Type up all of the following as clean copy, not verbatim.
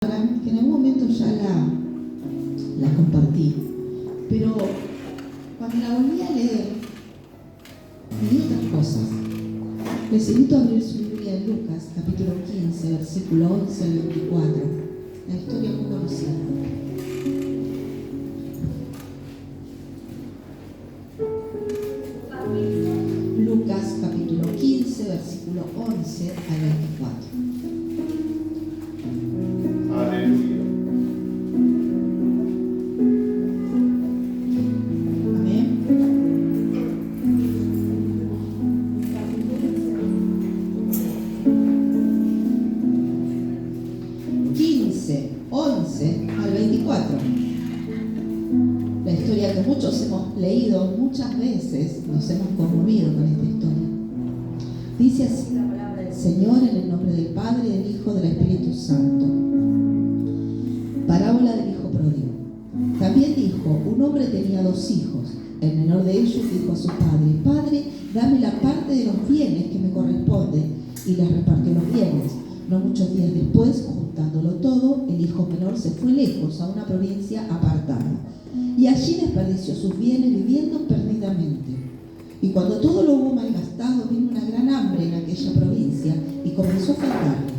que en algún momento ya la compartí, pero cuando la volví a leer, vi otras cosas. Les invito a abrir su Biblia en Lucas, capítulo 15, versículo 11 al 24, la historia muy conocida. Lucas, capítulo 15, versículo 11 al 24. Aleluya. Amén. 15, 11 al 24. La historia que muchos hemos leído muchas veces, nos hemos conmovido con esta historia. Dice así la palabra del Señor en el nombre del Padre, del Hijo, del Espíritu Santo. Parábola del hijo pródigo. También dijo: un hombre tenía 2 hijos. El menor de ellos dijo a su padre: Padre, dame la parte de los bienes que me corresponde. Y les repartió los bienes. No muchos días después, juntándolo todo, el hijo menor se fue lejos a una provincia apartada. Y allí desperdició sus bienes viviendo perdidamente. Y cuando todo lo hubo malgastado, vino una gran hambre en aquella provincia y comenzó a faltarle.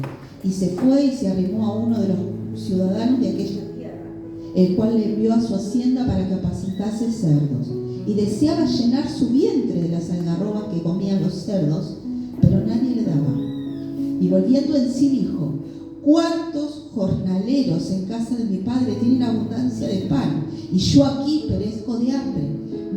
Y se fue y se arrimó a uno de los ciudadanos de aquella tierra, el cual le envió a su hacienda para que apacentase cerdos. Y deseaba llenar su vientre de las algarrobas que comían los cerdos, pero nadie le daba. Y volviendo en sí dijo: ¿cuántos jornaleros en casa de mi padre tienen abundancia de pan, y yo aquí perezco de hambre?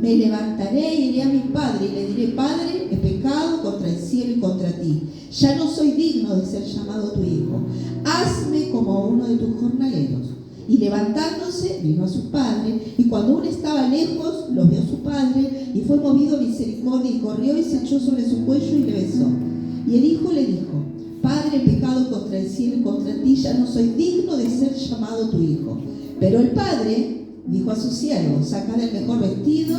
Me levantaré y iré a mi padre y le diré: Padre, he pecado contra el cielo y contra ti. Ya no soy digno de ser llamado tu hijo. Hazme como a uno de tus jornaleros. Y levantándose, vino a su padre, y cuando aún estaba lejos, lo vio su padre, y fue movido a misericordia, y corrió y se echó sobre su cuello y le besó. Y el hijo le dijo: Padre, he pecado contra el cielo y contra ti, ya no soy digno de ser llamado tu hijo. Pero el padre dijo a sus siervos: sacad el mejor vestido,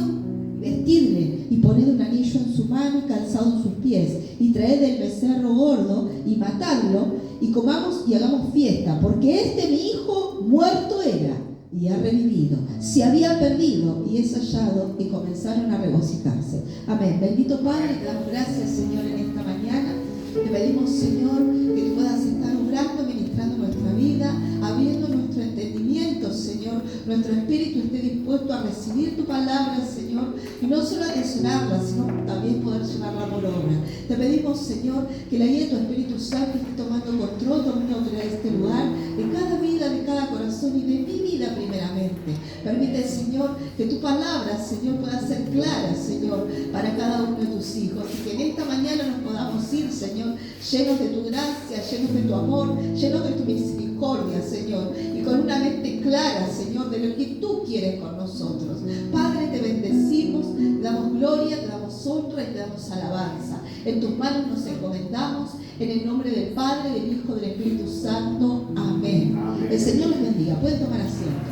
vestidle, y poned un anillo en su mano y calzado en sus pies, y traed el becerro gordo y matadlo, y comamos y hagamos fiesta, porque este mi hijo muerto era y ha revivido, se había perdido y es hallado, y comenzaron a regocijarse. Amén. Bendito Padre, te damos gracias, Señor, en esta mañana. Te pedimos, Señor, que tú puedas estar obrando, ministrando nuestra vida, abriendo nuestro entendimiento, Señor. Nuestro espíritu esté dispuesto a recibir tu palabra, Señor, y no solo a atesorarla, sino también poder llevarla por obra. Te pedimos, Señor, que la guía de tu Espíritu Santo esté tomando control, dominio de este lugar, de cada vida, de cada corazón y de mi vida primeramente. Permite, Señor, que tu palabra, Señor, pueda ser clara, Señor, para cada uno de tus hijos, y que en esta mañana nos podamos ir, Señor, llenos de tu gracia, llenos de tu amor, llenos de tu misericordia, Señor, y con una mente clara, Señor, de lo que tú quieres con nosotros. Padre, te bendecimos, te damos gloria, te damos honra y te damos alabanza. En tus manos nos encomendamos, en el nombre del Padre, del Hijo, del Espíritu Santo. Amén. El Señor les bendiga. Pueden tomar asiento.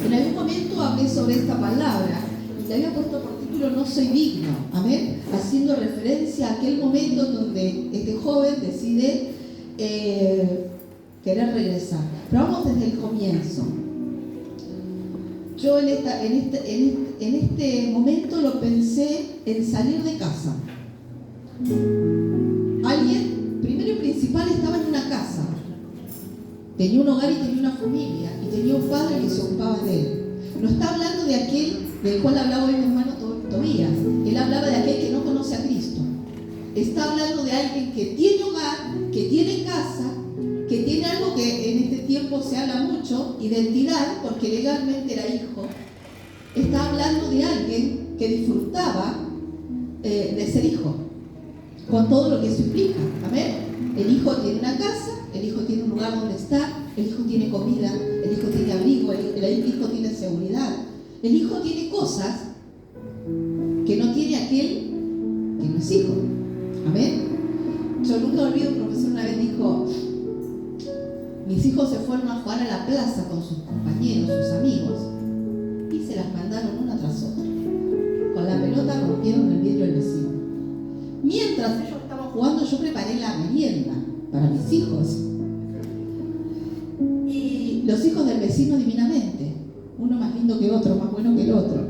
En algún momento hablé sobre esta palabra y le había puesto por título: no soy digno. Amén. Haciendo referencia a aquel momento donde este joven decide querer regresar. Pero vamos desde el comienzo. Yo en este momento lo pensé en salir de casa. Alguien, primero y principal, estaba en una casa. Tenía un hogar y tenía una familia. Y tenía un padre que se ocupaba de él. No está hablando de aquel del cual hablaba hoy mi hermano Tobías. Él hablaba de aquel que no conoce a Cristo. Está hablando de alguien que tiene hogar, que tiene casa, que tiene algo que en este tiempo se habla mucho: identidad, porque legalmente era hijo. Está hablando de alguien que disfrutaba de ser hijo, con todo lo que eso implica. Amén. El hijo tiene una casa, el hijo tiene un lugar donde estar, el hijo tiene comida, el hijo tiene abrigo, el hijo tiene seguridad. El hijo tiene cosas que no tiene aquel que no es hijo. Amén. Yo nunca olvido, un profesor una vez dijo: mis hijos se fueron a jugar a la plaza con sus compañeros, sus amigos, y se las mandaron una tras otra. Con la pelota rompieron el vidrio del vecino. Mientras ellos estaban jugando, yo preparé la merienda para mis hijos. Y los hijos del vecino divinamente, uno más lindo que otro, más bueno que el otro.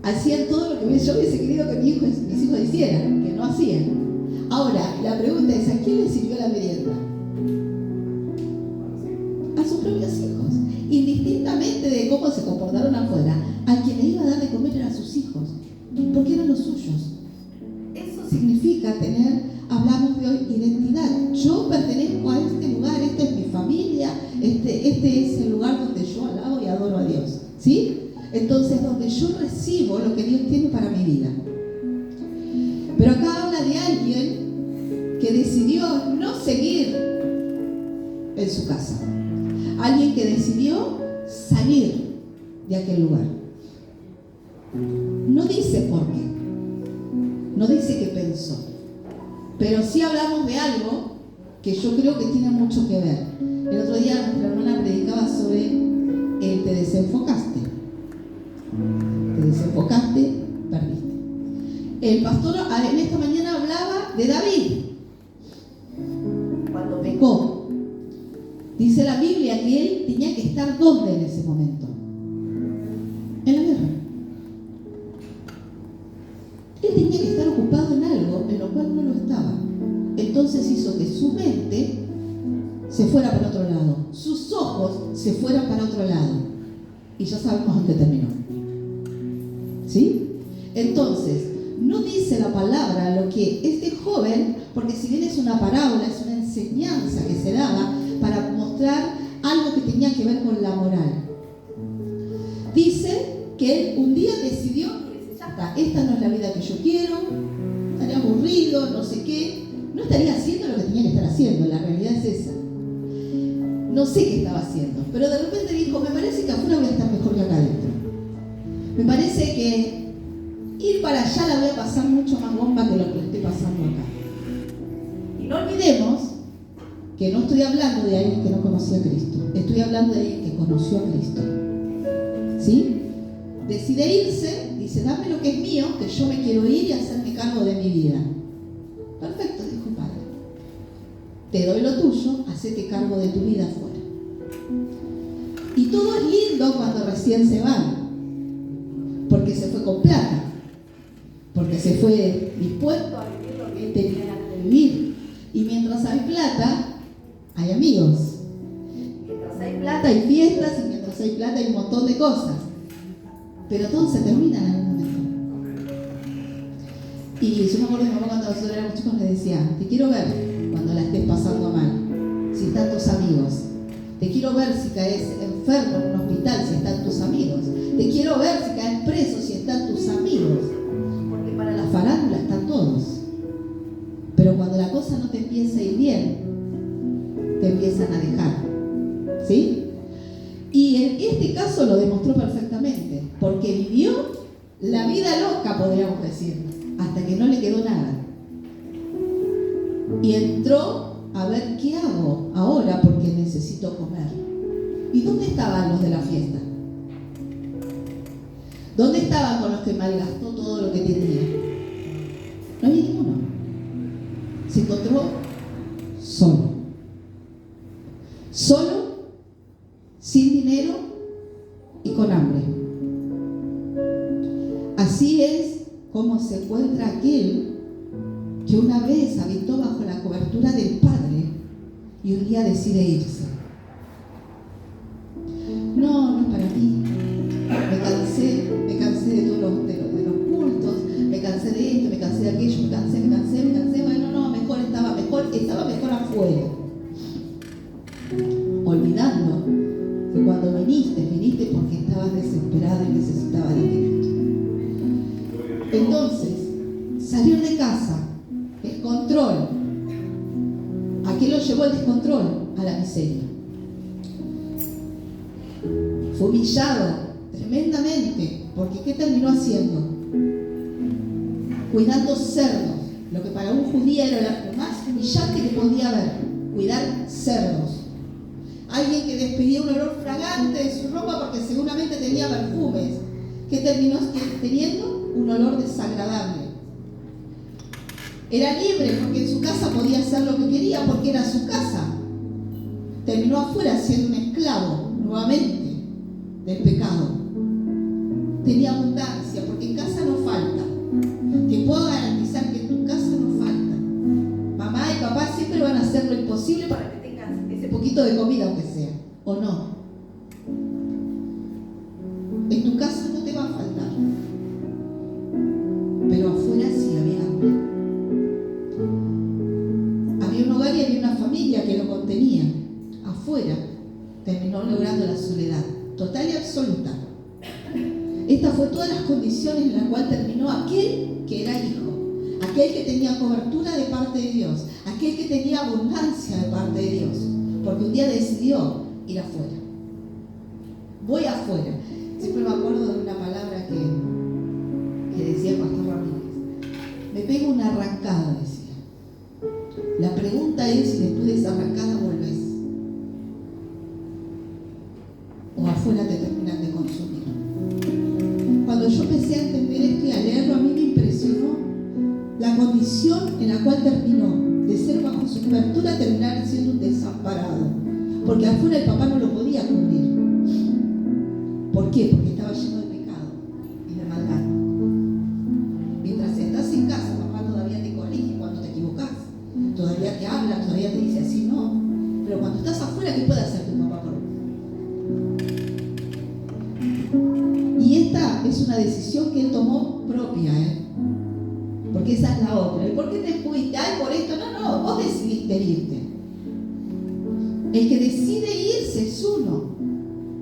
Hacían todo lo que yo hubiese querido que mis hijos hicieran, que no hacían. Ahora, la pregunta es, ¿a quién le sirvió la merienda? A sus propios hijos. Indistintamente de cómo se comportaron afuera, a quien le iba a dar de comer eran sus hijos, porque eran los suyos. Eso significa tener, hablamos de hoy, identidad. Yo pertenezco a este lugar, esta es mi familia, este es el lugar donde yo alabo y adoro a Dios. ¿Sí? Entonces, donde yo recibo lo que Dios tiene para mi vida. Pero acá habla de alguien que decidió no seguir en su casa. Alguien que decidió salir de aquel lugar. No dice por qué. No dice qué pensó. Pero sí hablamos de algo que yo creo que tiene mucho que ver. El otro día nuestra hermana predicaba sobre el te desenfocaste. Te desenfocaste, perdiste. El pastor en esta mañana hablaba de David. Cuando pecó. Dice la Biblia que él tenía que estar ¿dónde en ese momento? En la guerra. Él tenía que estar ocupado en algo en lo cual no lo estaba. Entonces hizo que su mente se fuera para otro lado, sus ojos se fueran para otro lado. Y ya sabemos dónde terminó. ¿Sí? Entonces, no dice la palabra lo que este joven, porque si bien es una parábola, es una enseñanza que se daba para mostrar algo que tenía que ver con la moral. Dice que él un día decidió, ya está, esta no es la vida que yo quiero, estaría aburrido, no sé qué, no estaría haciendo lo que tenía que estar haciendo, la realidad es esa. No sé qué estaba haciendo, pero de repente dijo, me parece que afuera voy a estar mejor que acá adentro. Me parece que ir para allá la voy a pasar mucho más bomba que lo que estoy pasando acá. Y no olvidemos que no estoy hablando de alguien que no conocía a Cristo. Estoy hablando de alguien que conoció a Cristo. ¿Sí? Decide irse, dice, dame lo que es mío, que yo me quiero ir y hacerme cargo de mi vida. Perfecto, dijo el padre. Te doy lo tuyo, hacete cargo de tu vida afuera. Y todo es lindo cuando recién se van. Porque se fue con plata, porque se fue dispuesto a vivir lo que él tenía que vivir. Y mientras hay plata, hay amigos. Mientras hay plata, hay fiestas, y mientras hay plata, hay un montón de cosas. Pero todo se termina en algún momento. Y yo me acuerdo de mi mamá cuando nosotros éramos chicos le decía, te quiero ver cuando la estés pasando mal, si están tus amigos. Te quiero ver si caes enfermo en un hospital, si están tus amigos. Te quiero ver si caes preso, si están tus amigos. Porque para la farándula están todos. Pero cuando la cosa no te empieza a ir bien, te empiezan a dejar. ¿Sí? Y en este caso lo demostró perfectamente. Porque vivió la vida loca, podríamos decir, hasta que no le quedó nada. Y entró a ver qué hago ahora porque necesito comer. ¿Y dónde estaban los de la fiesta? ¿Dónde estaban con los que malgastó todo lo que tenía? No había ninguno. Se encontró solo. Solo, sin dinero y con hambre. Así es como se encuentra aquel que una vez habitó bajo la cobertura del Padre y un día decide irse. No es para mí. Me cansé de todos los cultos, me cansé de esto, me cansé de aquello, me cansé. Bueno, no, estaba mejor afuera. Olvidando que cuando viniste porque estabas desesperado y necesitabas de Cristo. Entonces, salir de casa, el control. ¿A qué lo llevó el descontrol? A la miseria. Fue humillado tremendamente, porque ¿qué terminó haciendo? Cuidando cerdos, lo que para un judío era lo más humillante que podía haber, cuidar cerdos. Alguien que despedía un olor fragante de su ropa porque seguramente tenía perfumes, que terminó teniendo un olor desagradable. Era libre porque en su casa podía hacer lo que quería porque era su casa. terminó afuera siendo un esclavo nuevamente del pecado. Tenía abundancia, porque en casa no falta. Te puedo garantizar que en tu casa no falta. Mamá y papá siempre van a hacer lo imposible para que tengas ese poquito de comida, aunque sea, ¿o no? En tu casa no te va a faltar, pero afuera sí había hambre. Había un hogar y había una familia que lo contenía. Afuera terminó logrando la soledad total y absoluta. Esta fue todas las condiciones en las cuales terminó aquel que era hijo, aquel que tenía cobertura de parte de Dios, aquel que tenía abundancia de parte de Dios, porque un día decidió ir afuera. Voy afuera. Siempre me acuerdo de una palabra que decía el pastor Ramírez. Me pego una arrancada, decía. La pregunta es si después de esa arrancada volvés. O afuera te terminan de consumir. Cuando yo empecé a entender esto y a leerlo, a mí me impresionó la condición en la cual terminó. De ser bajo su cobertura, terminar siendo un desamparado. Porque afuera el papá no lo podía cubrir. ¿Por qué? Porque estaba lleno de pecado y de maldad. Mientras estás en casa, papá todavía te corrige cuando te equivocas. Todavía te habla, todavía te dice así, no. Pero cuando estás afuera, ¿qué puede hacer tu papá por vos? Y esta es una decisión que él tomó propia, porque esa es la otra. ¿Y por qué te fuiste? Ay, por esto. No, vos decidiste irte. El que decide irse es uno.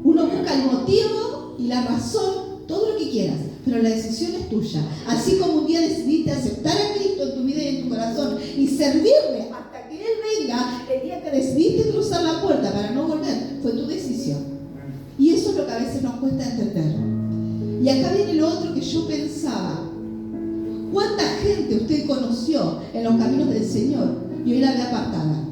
Uno busca el motivo y la razón, todo lo que quieras, pero la decisión es tuya. Así como un día decidiste aceptar a Cristo en tu vida y en tu corazón y servirle hasta que Él venga, el día que decidiste cruzar la puerta para no volver, fue tu decisión. Y eso es lo que a veces nos cuesta entender. Y acá viene lo otro que yo pensaba. ¿Cuánta gente usted conoció en los caminos del Señor y hoy la ve apartada?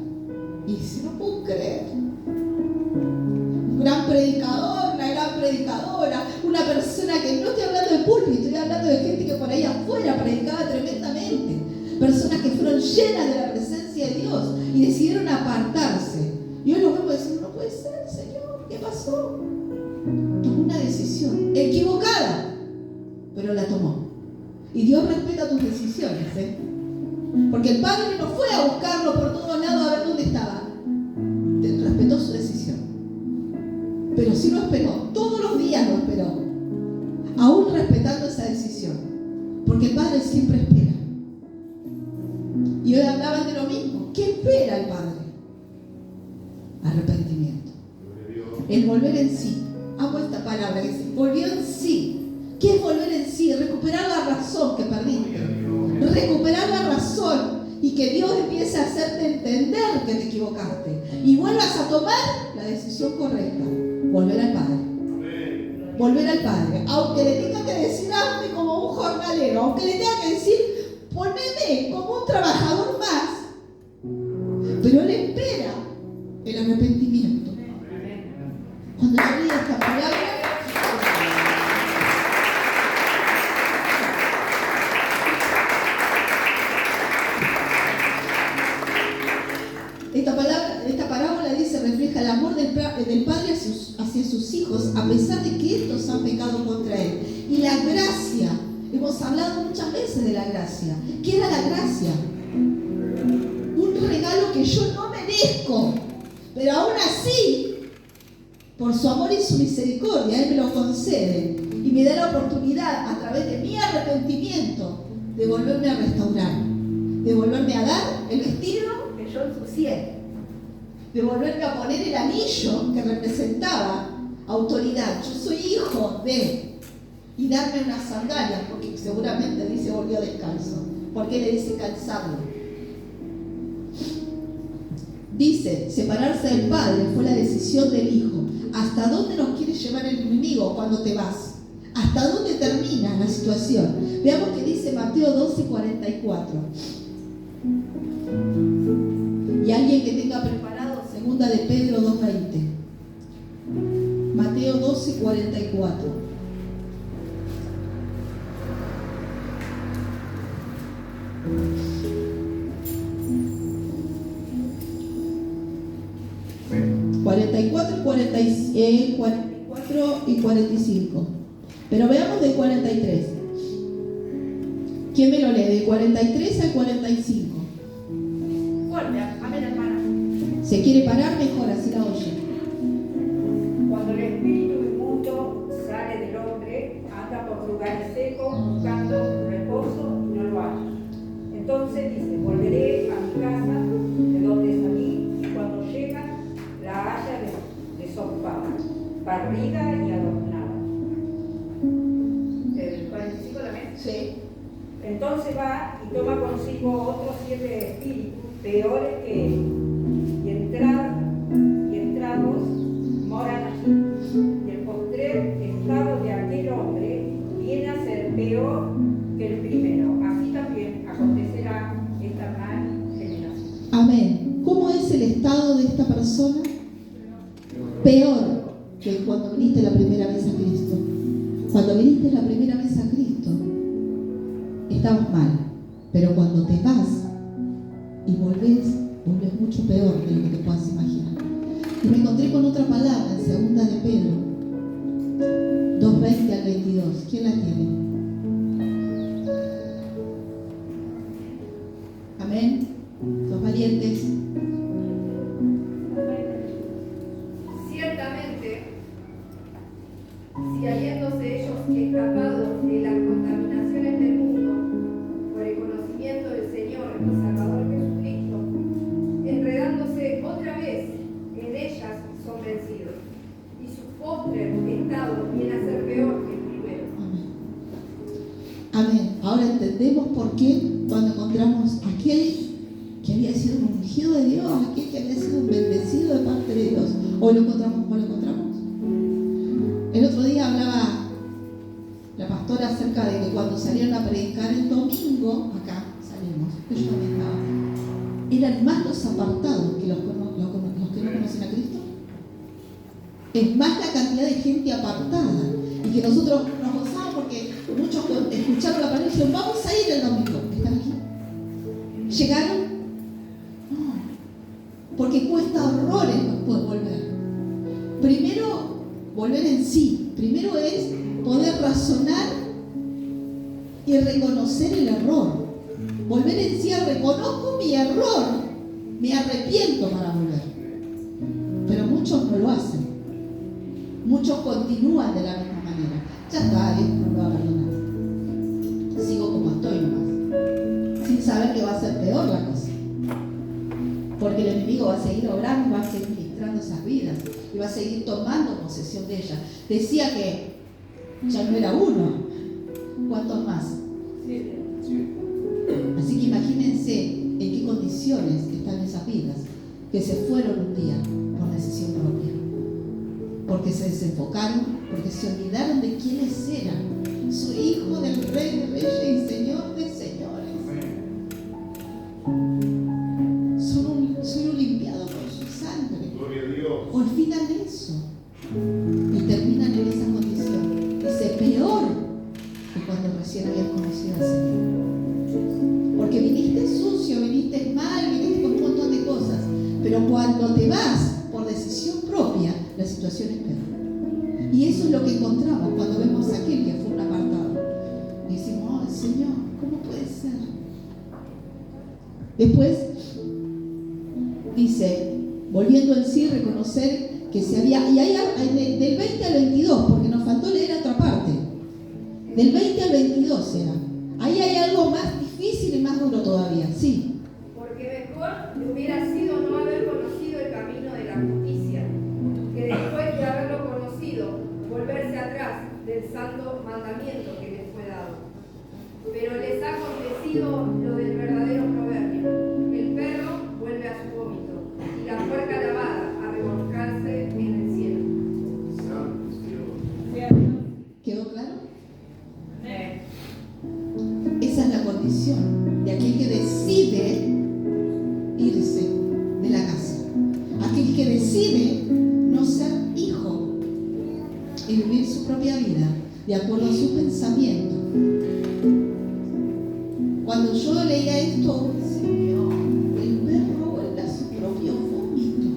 Y dice, no puedo creer. Un gran predicador, una gran predicadora, una persona que no estoy hablando de púlpito, estoy hablando de gente que por ahí afuera predicaba tremendamente. Personas que fueron llenas de la presencia de Dios y decidieron apartarse. Y hoy los vemos diciendo, no puede ser, Señor, ¿qué pasó? Tomó una decisión equivocada, pero la tomó. Y Dios respeta tus decisiones, porque el Padre no fue a buscarlo por todos lados a ver dónde estaba. Respetó su decisión. Pero sí lo esperó, todos los días lo esperó, aún respetando esa decisión, porque el Padre siempre espera. Y hoy hablaban de lo mismo. ¿Qué espera el Padre? Arrepentimiento. El volver en sí. Amo esta palabra que dice, volvió en sí. ¿Qué es volver en sí? Recuperar la razón que perdiste. Recuperar la razón y que Dios empiece a hacerte entender que te equivocaste y vuelvas a tomar la decisión correcta. Volver al Padre. Volver al Padre. Aunque le tenga que decir hazme como un jornalero, aunque le tenga que decir poneme como un trabajador más, pero Él espera el arrepentimiento. Cuando yo leí esta palabra, esta parábola dice, refleja el amor del Padre hacia sus hijos, a pesar de que estos han pecado contra Él. Y la gracia, hemos hablado muchas veces de la gracia. ¿Qué era la gracia? Un regalo que yo no merezco, pero aún así, por su amor y su misericordia, Él me lo concede y me da la oportunidad, a través de mi arrepentimiento, de volverme a restaurar, de volverme a dar el vestido que yo ensucié, de volverme a poner el anillo que representaba autoridad. Yo soy hijo de, y darme unas sandalias, porque seguramente dice volvió descalzo. ¿Por qué le dice calzarlo? Dice, separarse del Padre fue la decisión del Hijo. ¿Hasta dónde nos quiere llevar el enemigo cuando te vas? ¿Hasta dónde termina la situación? Veamos qué dice Mateo 12:44. Y alguien que tenga preparado segunda de Pedro 2:20. Mateo 12:44. 44 y 45. Pero veamos del 43. ¿Quién me lo lee? Del 43 al 45. Fuerte, amén, hermana. ¿Se quiere parar? Mejor, así la oye. Cuando el espíritu inmundo sale del hombre, anda por lugares secos buscando reposo y no lo halla. Entonces dice, volveré a mi casa de donde salí, y cuando llega la halla desocupada, barrida y adornada. ¿El 45 también? Sí. Entonces va y toma consigo otros 7 espíritus peores que él, y entrados moran allí. Y el postrer estado de aquel hombre viene a ser peor que el primero. Así también acontecerá esta mal generación. Amén. ¿Cómo es el estado de esta persona? Peor que cuando viniste la primera vez a Cristo. Cuando viniste la primera vez a Cristo, estabas mal. Pero cuando te vas y volvés mucho peor de lo que te puedas imaginar. Y me encontré con otra palabra en segunda de Pedro 2:20 al 22. ¿Quién la tiene? Amén. Los valientes. Ciertamente, si habiéndose ellos escapado de las contaminaciones del mundo por el conocimiento del Señor y Salvador Jesucristo, enredándose otra vez en ellas son vencidos, y su postrer estado viene a ser peor que el primero. Amén. Amén. Ahora entendemos por qué cuando encontramos aquel que había sido un ungido de Dios, aquel que había sido un bendecido de parte de Dios, hoy lo encontramos como lo encontramos. El otro día hablaba la pastora acerca de que cuando salieron a predicar el domingo, acá salimos, yo también estaba, eran más los apartados que los que no conocen a Cristo. Es más la cantidad de gente apartada, y que nosotros nos gozamos porque muchos escucharon la palabra y dijeron, vamos a ir el domingo. ¿Están aquí? ¿Llegaron? No, porque cuesta horrores después volver. Primero, volver en sí. Primero es poder razonar y reconocer el error. Volver en sí, reconozco mi error, me arrepiento para volver. Pero muchos no lo hacen. Muchos continúan de la misma manera. Ya está, Dios no lo va a perdonar. Sigo como estoy nomás, sin saber que va a ser peor la cosa. Porque el enemigo va a seguir obrando, va a seguir ministrando esas vidas y va a seguir tomando posesión de ellas. Decía que ya no era uno. ¿Cuántos más? Así que imagínense en qué condiciones están esas vidas que se fueron un día por decisión propia. Porque se desenfocaron, porque se olvidaron de quiénes eran. Soy hijo del Rey de Reyes y Señor de Señores. Soy un limpiado por su sangre. Gloria a Dios. Olvidan eso y terminan en esa condición. Dice, peor que cuando recién habías conocido al Señor. Porque viniste sucio, viniste mal, viniste con un montón de cosas. Pero cuando te vas por decisión propia, la situación es peor. Y eso es lo que encontramos cuando vemos a aquel que fue un apartado. Y decimos, oh, Señor, ¿cómo puede ser? Después dice, volviendo en sí, reconocer que se había, y ahí del 20 al 22, porque nos faltó leer otra parte, del 20 al 22 era, ahí hay algo más difícil y más duro todavía, sí. Porque mejor le hubiera sido no haber conocido el camino de la justicia, que después de haberlo conocido, volverse atrás del santo mandamiento que les fue dado. Pero les ha acontecido lo del verdadero proverbio: el perro vuelve a su vómito, y la puerca lavada a revolcarse en el cielo. ¿Quedó claro? Esa es la condición de aquel que decide irse de la casa, aquel que decide no ser hijo y vivir su propia vida de acuerdo a su pensamiento. Cuando yo leía esto, Señor, el perro vuelve a su propio vómito.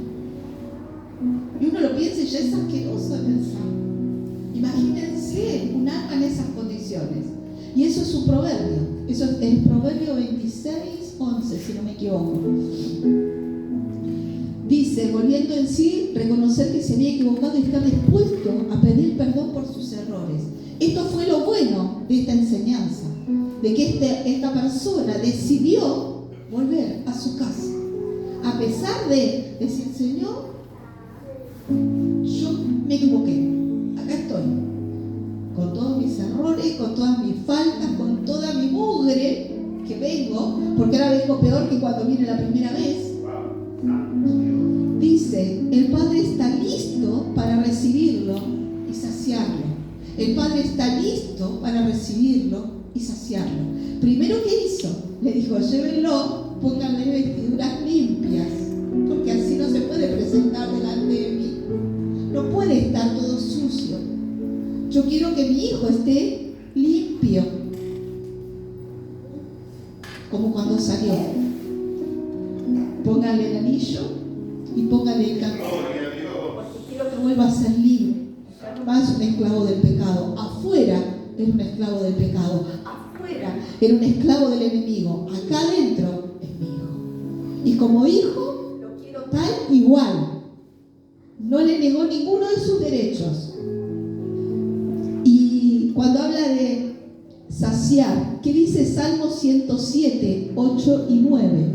Y uno lo piensa y ya es asqueroso de pensar. Imagínense un alma en esas condiciones. Y eso es un proverbio. Eso es el Proverbio 26:11, si no me equivoco. Dice, volviendo en sí, reconocer que se había equivocado y estar dispuesto a pedir perdón por sus errores. Esto fue lo bueno de esta enseñanza, de que esta persona decidió volver a su casa. A pesar de decir, Señor, yo me equivoqué, acá estoy, con todos mis errores, con todas mis faltas, con toda mi mugre que vengo, porque ahora vengo peor que cuando vine la primera vez. Dice, el Padre está listo para recibirlo y saciarlo. El Padre está listo para recibirlo y saciarlo. Primero, ¿qué hizo? Le dijo, llévenlo, pónganle vestiduras limpias, porque así no se puede presentar delante de mí. No puede estar todo sucio. Yo quiero que mi hijo esté limpio, como cuando salió. Póngale el anillo y póngale el canto, porque quiero que vuelva a ser libre. Ya no más un esclavo del pecado. Afuera era un esclavo del pecado. Afuera era un esclavo del enemigo. Acá adentro es mi hijo. Y como hijo lo quiero tal igual. No le negó ninguno de sus derechos. Y cuando habla de saciar, ¿qué dice Salmo 107, 8 y 9?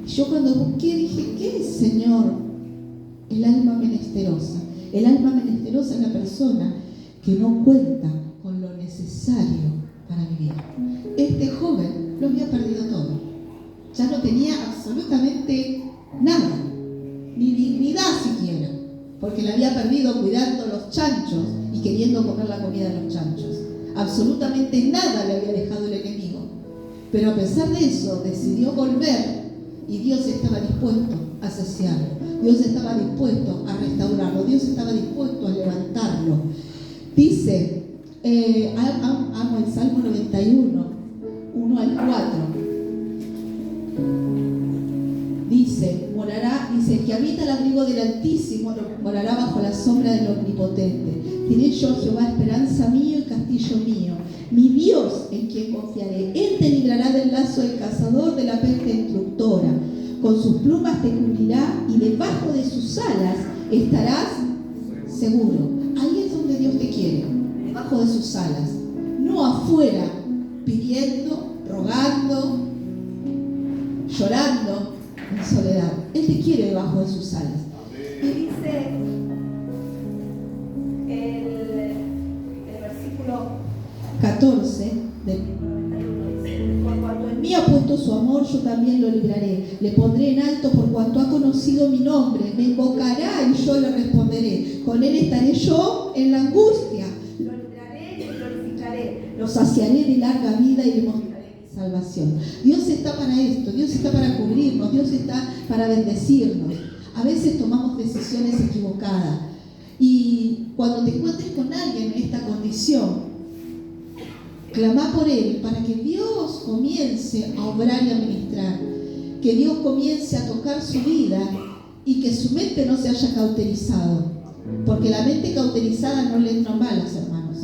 Yo cuando busqué dije, ¿qué es, Señor? El alma menesterosa. El alma menesterosa es la persona que no cuenta con lo necesario para vivir. Este joven lo había perdido todo. Ya no tenía absolutamente nada, ni dignidad siquiera, porque la había perdido cuidando los chanchos y queriendo comer la comida de los chanchos. Absolutamente nada le había dejado el enemigo. Pero a pesar de eso, decidió volver. Y Dios estaba dispuesto a saciarlo. Dios estaba dispuesto a restaurarlo. Dios estaba dispuesto a levantarlo. Dice, amo el Salmo 91, 1 al 4. Dice, el que habita el abrigo del Altísimo morará bajo la sombra del Omnipotente. Diré yo, Jehová, esperanza mío y castillo mío, mi Dios en quien confiaré. Él te librará del lazo del cazador, de la peste destructora. Con sus plumas te cubrirá y debajo de sus alas estarás seguro. Ahí es donde Dios te quiere, debajo de sus alas. No afuera, pidiendo, rogando, llorando en soledad. Él te quiere debajo de sus alas. Y dice el versículo 14 del 91, dice, por cuanto en mí ha puesto su amor, yo también lo libraré. Le pondré en alto por cuanto ha conocido mi nombre. Me invocará y yo le responderé. Con él estaré yo en la angustia. Lo libraré y lo glorificaré. Lo saciaré de larga vida y le mostraré mi salvación. Dios está para esto. Dios está para cubrirnos. Dios está para bendecirnos. A veces tomamos decisiones equivocadas. Y cuando te encuentres con alguien en esta condición, clama por él para que Dios comience a obrar y a ministrar, que Dios comience a tocar su vida y que su mente no se haya cauterizado, porque la mente cauterizada no le entra mal, hermanos,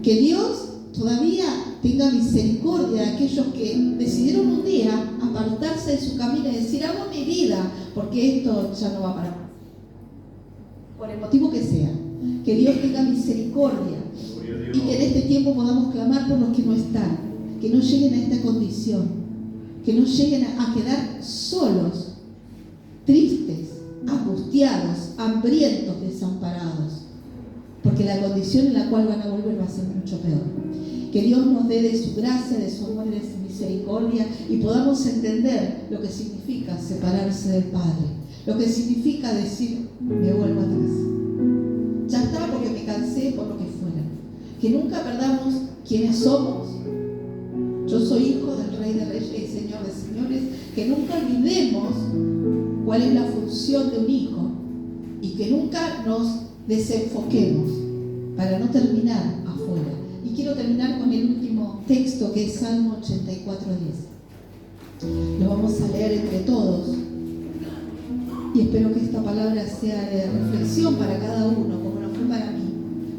Que Dios todavía tenga misericordia de aquellos que decidieron un día apartarse de su camino y decir, hago mi vida, porque esto ya no va para más, por el motivo que sea. Que Dios tenga misericordia y que en este tiempo podamos clamar por los que no están, que no lleguen a esta condición, que no lleguen a quedar solos, tristes, angustiados, hambrientos, desamparados, porque la condición en la cual van a volver va a ser mucho peor. que Dios nos dé de su gracia, de su amor y de su misericordia y podamos entender lo que significa separarse del Padre, lo que significa decir, me vuelvo atrás. Ya está, porque me cansé por lo que fuera. Que nunca perdamos quiénes somos. Yo soy hijo del Rey de Reyes y Señor de Señores. Que nunca olvidemos cuál es la función de un hijo y que nunca nos desenfoquemos para no terminar afuera. Y quiero terminar con el último texto, que es Salmo 84:10. Lo vamos a leer entre todos y espero que esta palabra sea de reflexión para cada uno, como lo fue para mí,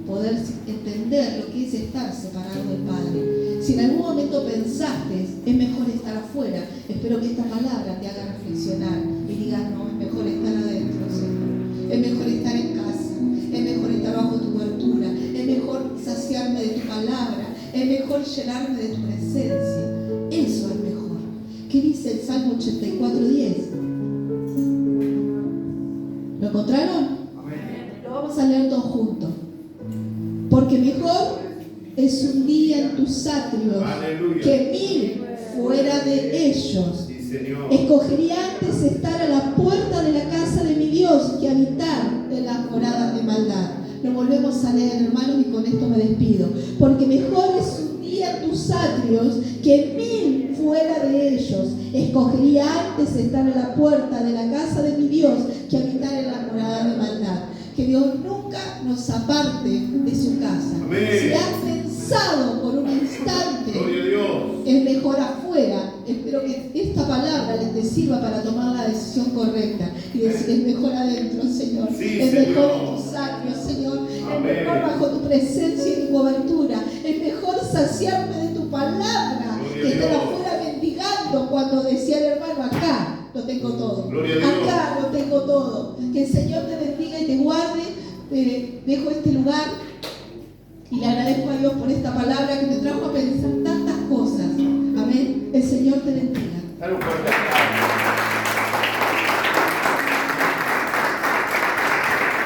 poder entender lo que es estar separado del Padre. Si en algún momento pensaste, es mejor estar afuera, espero que esta palabra te haga reflexionar y digas, no, es mejor estar adentro, Señor. Es mejor estar en casa, es mejor estar bajo tu cobertura, es mejor saciarme de tu palabra, es mejor llenarme de tu presencia. Eso es mejor. ¿Qué dice el Salmo 84:10? ¿Lo encontraron? Amén. Lo vamos a leer todos juntos. Porque mejor es un día en tus atrios, aleluya, que 1000 fuera de ellos. Sí, Señor. Escogería antes estar a la puerta de la casa de mi Dios que habitar en las moradas de maldad. Lo volvemos a leer, hermanos, y con esto me despido. Porque mejor es un día en tus atrios que 1000 fuera de ellos. Escogería antes estar a la puerta de la casa de mi Dios que habitar en la morada de maldad. Que Dios nunca nos aparte de su casa. Amén. Si has pensado por un instante, gloria a Dios, es mejor afuera, espero que esta palabra les te sirva para tomar la decisión correcta y decir, es mejor adentro, Señor. Sí, es Señor. mejor en tus atrios, Señor. Amén. Es mejor bajo tu presencia y tu cobertura. Es mejor saciarme de tu palabra que estar afuera mendigando cuando decía el hermano, acá lo tengo todo. Gloria a Dios. Acá lo tengo todo. Que el Señor te bendiga y te guarde. Dejo este lugar y le agradezco a Dios por esta palabra que me trajo a pensar tantas cosas. Amén. El Señor te bendiga. Dale un fuerte aplauso.